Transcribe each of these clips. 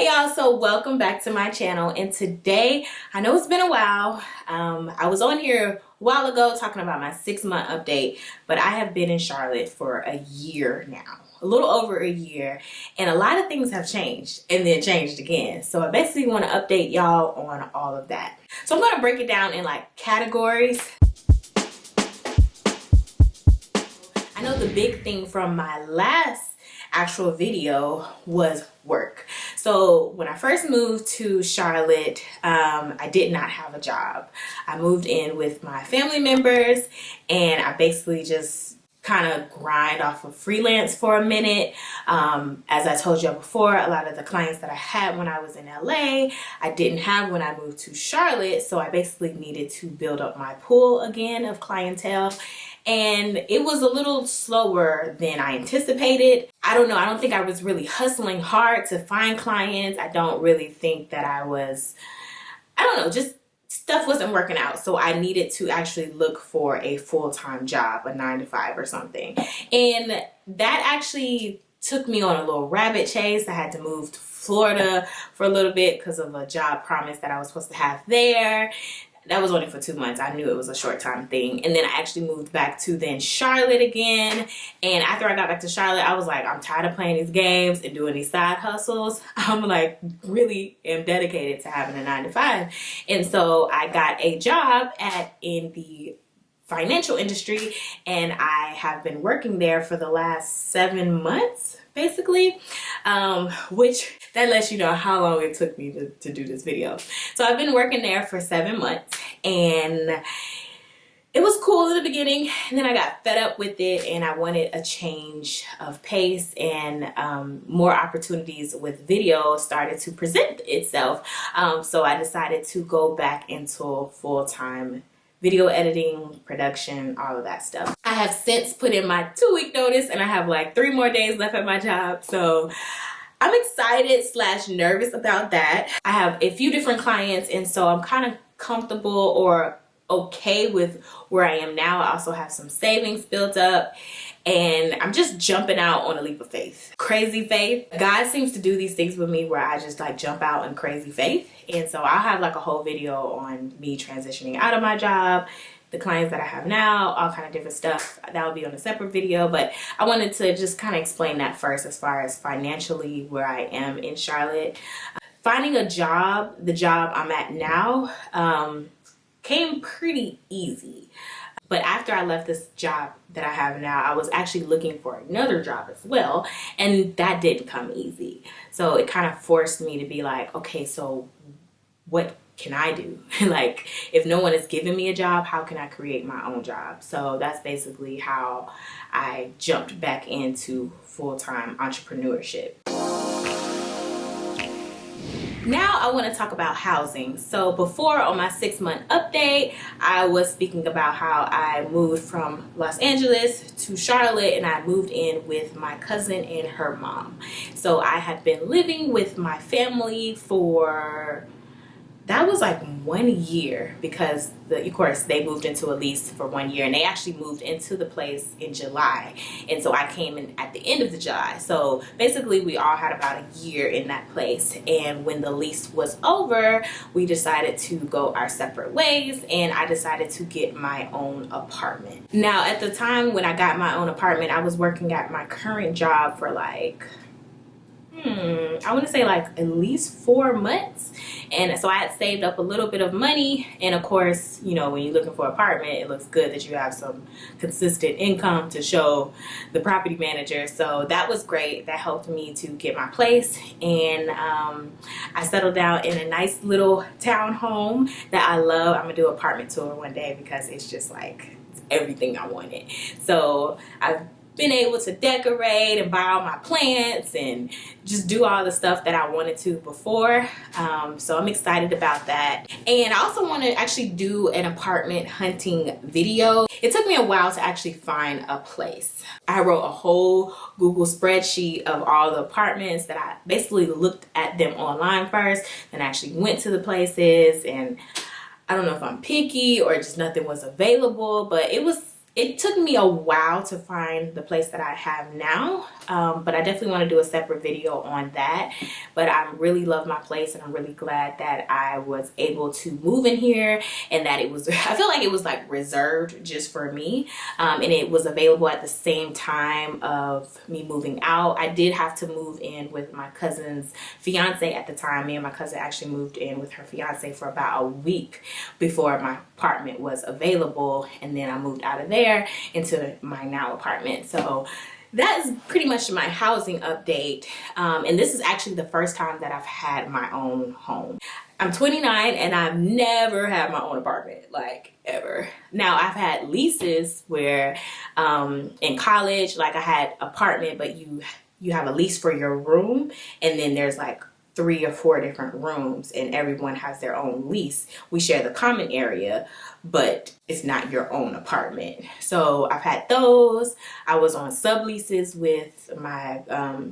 Hey y'all, so welcome back to my channel, and today, I know it's been a while, I was on here a while ago talking about my 6-month update, but I have been in Charlotte for a year now, a little over a year, and a lot of things have changed and then changed again. So I basically want to update y'all on all of that. So I'm going to break it down in like categories. I know the big thing from my last actual video was work. So when I first moved to Charlotte, I did not have a job. I moved in with my family members, and I basically just kind of grind off of freelance for a minute. As I told you before, a lot of the clients that I had when I was in LA, I didn't have when I moved to Charlotte. So I basically needed to build up my pool again of clientele. And it was a little slower than I anticipated. I don't know. I don't think I was really hustling hard to find clients. I don't really think that I was, I don't know, just stuff wasn't working out. So I needed to actually look for a full-time job, a 9-to-5 or something. And that actually took me on a little rabbit chase. I had to move to Florida for a little bit because of a job promise that I was supposed to have there. That was only for 2 months. I knew it was a short time thing. And then I actually moved back to then Charlotte again. And after I got back to Charlotte, I was like, I'm tired of playing these games and doing these side hustles. I'm like really am dedicated to having a 9-to-5. And so I got a job in the financial industry, and I have been working there for the last 7 months basically, which that lets you know how long it took me to do this video. So I've been working there for 7 months, and it was cool in the beginning, and then I got fed up with it, and I wanted a change of pace, and more opportunities with video started to present itself. So I decided to go back into full-time video editing, production, all of that stuff. I have since put in my 2-week notice, and I have like 3 more days left at my job. So I'm excited / nervous about that. I have a few different clients, and so I'm kind of comfortable or okay with where I am now. I also have some savings built up, and I'm just jumping out on a leap of faith. Crazy faith. God seems to do these things with me where I just like jump out in crazy faith. And so I'll have like a whole video on me transitioning out of my job, the clients that I have now, all kind of different stuff. That will be on a separate video, but I wanted to just kind of explain that first as far as financially where I am in Charlotte. Finding a job, the job I'm at now, came pretty easy. But after I left this job that I have now, I was actually looking for another job as well, and that didn't come easy. So it kind of forced me to be like, okay, so what can I do? Like, if no one is giving me a job, how can I create my own job? So that's basically how I jumped back into full-time entrepreneurship. Now I want to talk about housing. So before, on my 6-month update, I was speaking about how I moved from Los Angeles to Charlotte, and I moved in with my cousin and her mom. So I had been living with my family for, that was like 1 year, because of course they moved into a lease for 1 year, and they actually moved into the place in July, and so I came in at the end of the July. So basically we all had about a year in that place, and when the lease was over, we decided to go our separate ways, and I decided to get my own apartment. Now at the time when I got my own apartment, I was working at my current job for like I want to say like at least 4 months. And so I had saved up a little bit of money, and of course, you know, when you're looking for an apartment, it looks good that you have some consistent income to show the property manager. So that was great. That helped me to get my place, and I settled down in a nice little townhome that I love. I'm gonna do an apartment tour one day because it's just like it's everything I wanted. So I've been able to decorate and buy all my plants and just do all the stuff that I wanted to before. So I'm excited about that. And I also want to actually do an apartment hunting video. It took me a while to actually find a place. I wrote a whole Google spreadsheet of all the apartments that I basically looked at them online first, and actually went to the places, and I don't know if I'm picky or just nothing was available, but it was it took me a while to find the place that I have now, but I definitely want to do a separate video on that. But I really love my place, and I'm really glad that I was able to move in here, and that it was, I feel like it was like reserved just for me, and it was available at the same time of me moving out. I did have to move in with my cousin's fiance at the time. Me and my cousin actually moved in with her fiance for about a week before my apartment was available, and then I moved out of there into my now apartment. So that's pretty much my housing update, and this is actually the first time that I've had my own home. I'm 29 and I've never had my own apartment, like ever. Now I've had leases where in college, like I had apartment, but you have a lease for your room, and then there's like 3 or 4 different rooms and everyone has their own lease. We share the common area, but it's not your own apartment. So I've had those. I was on subleases with my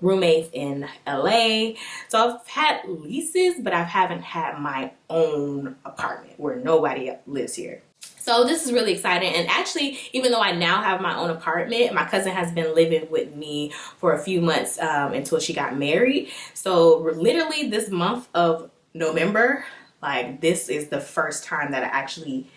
roommates in LA. So I've had leases, but I haven't had my own apartment where nobody lives here. So this is really exciting. And actually, even though I now have my own apartment, my cousin has been living with me for a few months until she got married. So literally this month of November, like this is the first time that I actually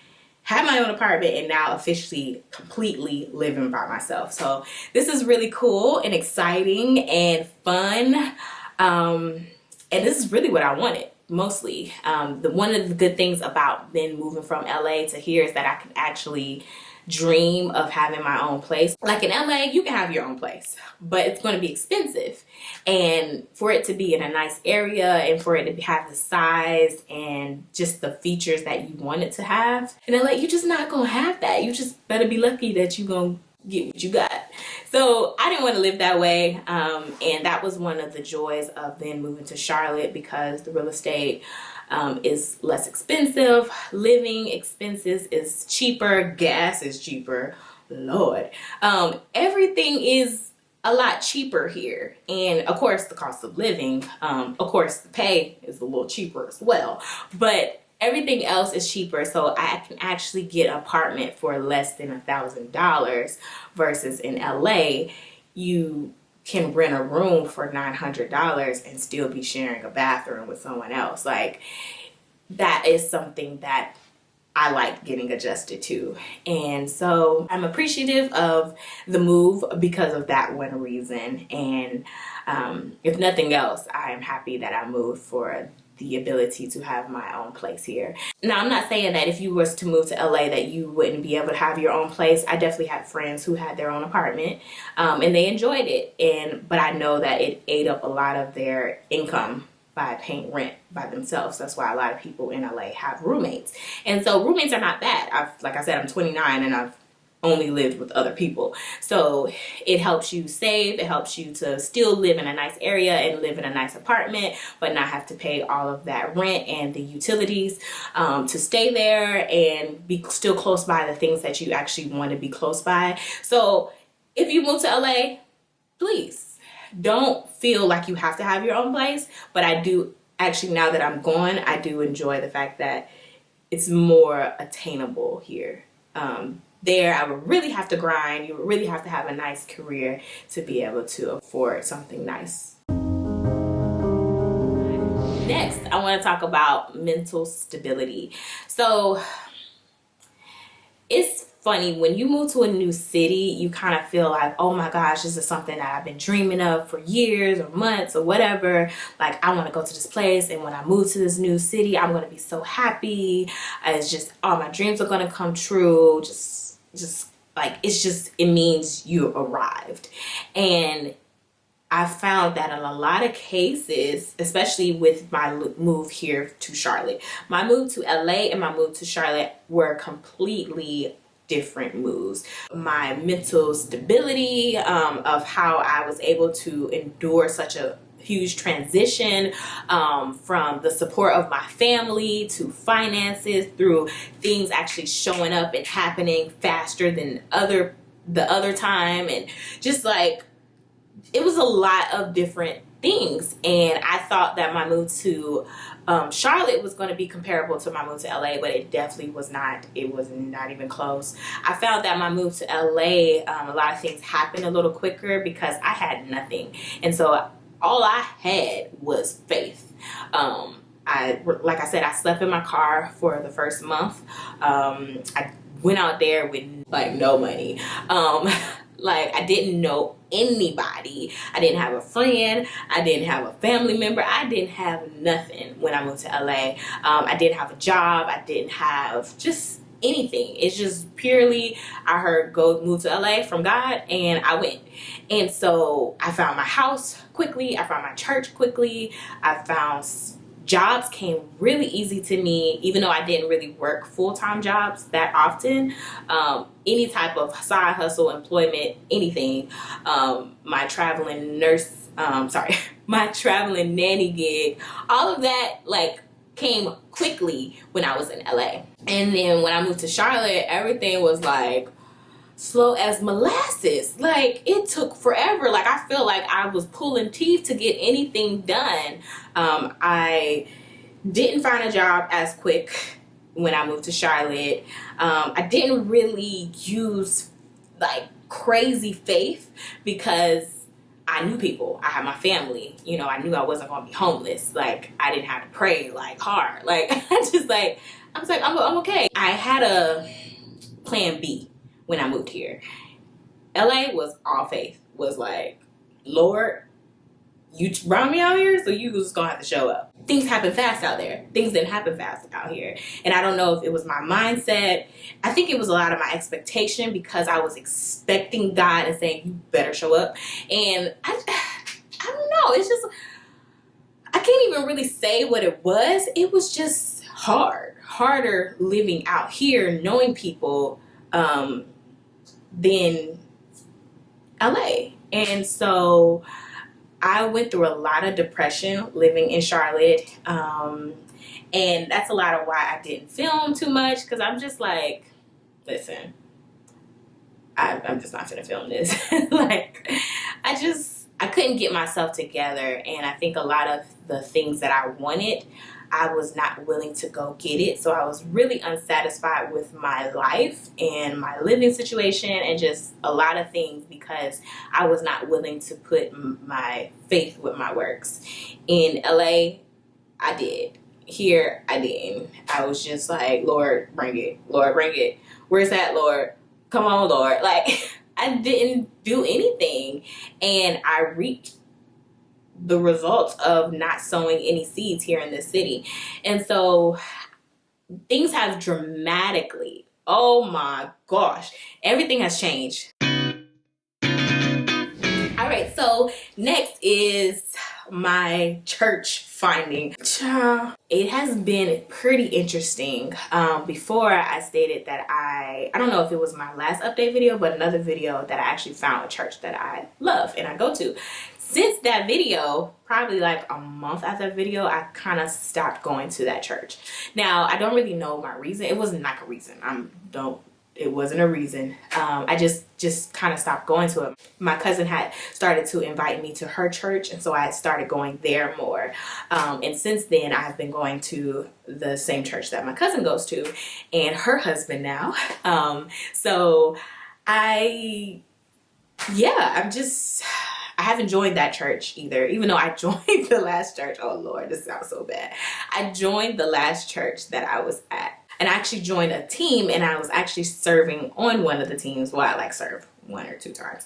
had my own apartment and now officially completely living by myself. So this is really cool and exciting and fun. And this is really what I wanted. Mostly, one of the good things about then moving from LA to here is that I can actually dream of having my own place. Like in LA, you can have your own place, but it's going to be expensive. And for it to be in a nice area and for it to have the size and just the features that you want it to have, in LA, you're just not going to have that. You just better be lucky that you're going to get what you got. So I didn't want to live that way, and that was one of the joys of then moving to Charlotte, because the real estate is less expensive, living expenses is cheaper, gas is cheaper, Lord, everything is a lot cheaper here. And of course the cost of living, of course the pay is a little cheaper as well, but everything else is cheaper. So I can actually get an apartment for less than $1,000 versus in LA, you can rent a room for $900 and still be sharing a bathroom with someone else. Like, that is something that I like getting adjusted to. And so I'm appreciative of the move because of that one reason. And if nothing else, I am happy that I moved for the ability to have my own place here. Now, I'm not saying that if you was to move to LA that you wouldn't be able to have your own place. I definitely had friends who had their own apartment, and they enjoyed it. But I know that it ate up a lot of their income by paying rent by themselves. That's why a lot of people in LA have roommates. And so roommates are not bad. Like I said, I'm 29 and I've only lived with other people. So it helps you save. It helps you to still live in a nice area and live in a nice apartment, but not have to pay all of that rent and the utilities to stay there and be still close by the things that you actually want to be close by. So if you move to LA, please don't feel like you have to have your own place. But I do actually, now that I'm gone, I do enjoy the fact that it's more attainable here. There, I would really have to grind. You would really have to have a nice career to be able to afford something nice. Next, I want to talk about mental stability. So it's funny, when you move to a new city, you kind of feel like, oh my gosh, this is something that I've been dreaming of for years or months or whatever. Like, I want to go to this place, and when I move to this new city, I'm going to be so happy. It's just, all my dreams are going to come true. Just like, it means you arrived. And I found that in a lot of cases, especially with my move here to Charlotte, my move to LA and my move to Charlotte were completely different moves. My mental stability, of how I was able to endure such a huge transition, from the support of my family to finances, through things actually showing up and happening faster than the other time, and just like, it was a lot of different things. And I thought that my move to Charlotte was going to be comparable to my move to LA, but it definitely was not. It was not even close. I found that my move to LA, a lot of things happened a little quicker because I had nothing. And so all I had was faith. Like I said, I slept in my car for the first month. I went out there with like no money. Like I didn't know anybody. I didn't have a friend. I didn't have a family member. I didn't have nothing when I moved to LA. I didn't have a job. I didn't have just anything. It's just purely, I heard go move to LA from God, and I went. And so I found my house quickly. I found my church quickly. I found jobs came really easy to me, even though I didn't really work full-time jobs that often. Any type of side hustle, employment, anything. My traveling my traveling nanny gig, all of that like came quickly when I was in LA. And then when I moved to Charlotte, everything was like slow as molasses. Like it took forever. Like I feel like I was pulling teeth to get anything done. I didn't find a job as quick when I moved to Charlotte. I didn't really use like crazy faith because I knew people. I had my family. You know, I knew I wasn't going to be homeless. Like I didn't have to pray like hard. Like I was like, I'm okay. I had a plan B when I moved here. LA was all faith. Was like, Lord, you brought me out here, so you just gonna have to show up. Things happen fast out there. Things didn't happen fast out here. And I don't know if it was my mindset. I think it was a lot of my expectation because I was expecting God and saying, you better show up. And I don't know. It's just, I can't even really say what it was. It was just harder living out here, knowing people, than LA. And so I went through a lot of depression living in Charlotte. And that's a lot of why I didn't film too much, because I'm just like, listen, I'm just not gonna film this. Like, I couldn't get myself together. And I think a lot of the things that I wanted, I was not willing to go get it. So I was really unsatisfied with my life and my living situation and just a lot of things because I was not willing to put my faith with my works. In LA, I did. Here, I didn't. I was just like, Lord, bring it. Lord, bring it. Where's that, Lord? Come on, Lord. Like, I didn't do anything. And I reaped the results of not sowing any seeds here in this city. And so things have dramatically, oh my gosh, everything has changed. All right, so next is my church finding. It has been pretty interesting. Before I stated that I don't know if it was my last update video, but another video that I actually found a church that I love and I go to. Since that video, probably like a month after that video, I kind of stopped going to that church. Now, I don't really know my reason. It wasn't like a reason. It wasn't a reason. I just kind of stopped going to it. My cousin had started to invite me to her church, and so I started going there more. And since then, I've been going to the same church that my cousin goes to, and her husband now. So I haven't joined that church either, even though I joined the last church. Oh Lord, this sounds so bad. I joined the last church that I was at. And I actually joined a team, and I was actually serving on one of the teams. Well, I like served 1 or 2 times.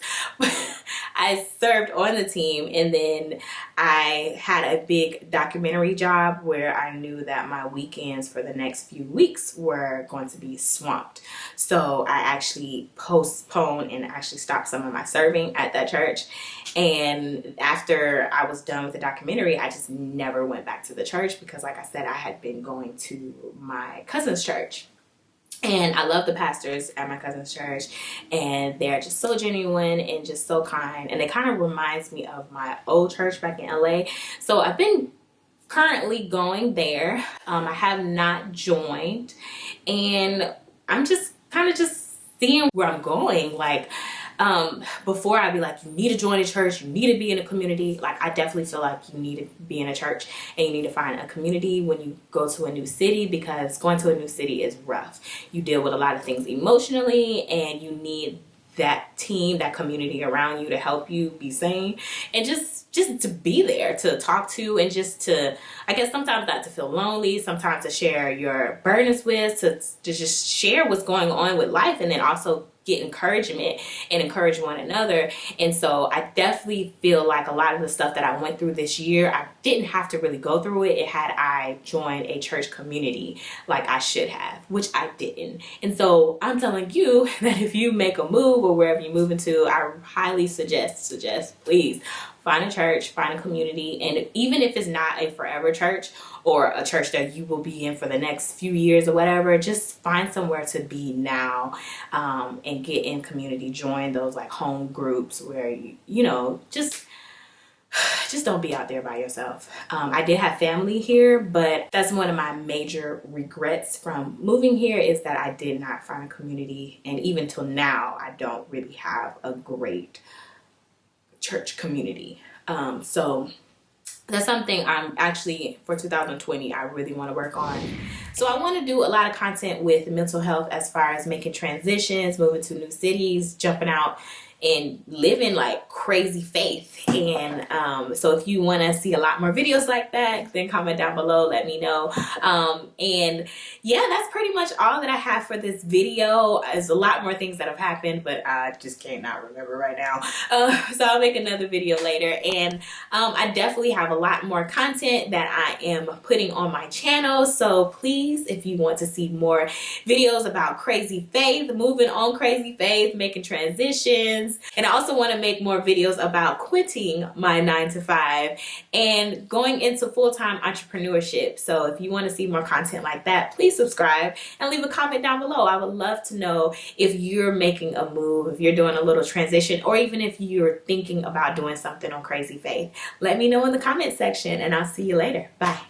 I served on the team, and then I had a big documentary job where I knew that my weekends for the next few weeks were going to be swamped. So I actually postponed and actually stopped some of my serving at that church. And after I was done with the documentary, I just never went back to the church because, like I said, I had been going to my cousin's church. And I love the pastors at my cousin's church, and they're just so genuine and just so kind. And it kind of reminds me of my old church back in LA. So I've been currently going there. I have not joined, and I'm just kind of just seeing where I'm going. Like, Before I'd be like, you need to join a church, you need to be in a community. Like, I definitely feel like you need to be in a church and you need to find a community when you go to a new city, because going to a new city is rough. You deal with a lot of things emotionally, and you need that team, that community around you to help you be sane, and just to be there to talk to, and just to, I guess sometimes not to feel lonely, sometimes to share your burdens with, to just share what's going on with life, and then also get encouragement and encourage one another. And so I definitely feel like a lot of the stuff that I went through this year, I didn't have to really go through it had I joined a church community like I should have, which I didn't. And so I'm telling you that if you make a move or wherever you move into, I highly suggest please find a church, find a community. And even if it's not a forever church or a church that you will be in for the next few years or whatever, just find somewhere to be now, and get in community. Join those like home groups where you know, just don't be out there by yourself. I did have family here, but that's one of my major regrets from moving here, is that I did not find a community. And even till now, I don't really have a great church community. So that's something I'm actually, for 2020, I really want to work on. So I want to do a lot of content with mental health, as far as making transitions, moving to new cities, jumping out and living like crazy faith. And so if you want to see a lot more videos like that, then comment down below, let me know. And yeah, that's pretty much all that I have for this video. There's a lot more things that have happened, but I just cannot remember right now. So I'll make another video later. And I definitely have a lot more content that I am putting on my channel. So please, if you want to see more videos about crazy faith, moving on crazy faith, making transitions, and I also want to make more videos about quitting my 9-to-5 and going into full-time entrepreneurship. So if you want to see more content like that, please subscribe and leave a comment down below. I would love to know if you're making a move, if you're doing a little transition, or even if you're thinking about doing something on crazy faith. Let me know in the comment section, and I'll see you later. Bye.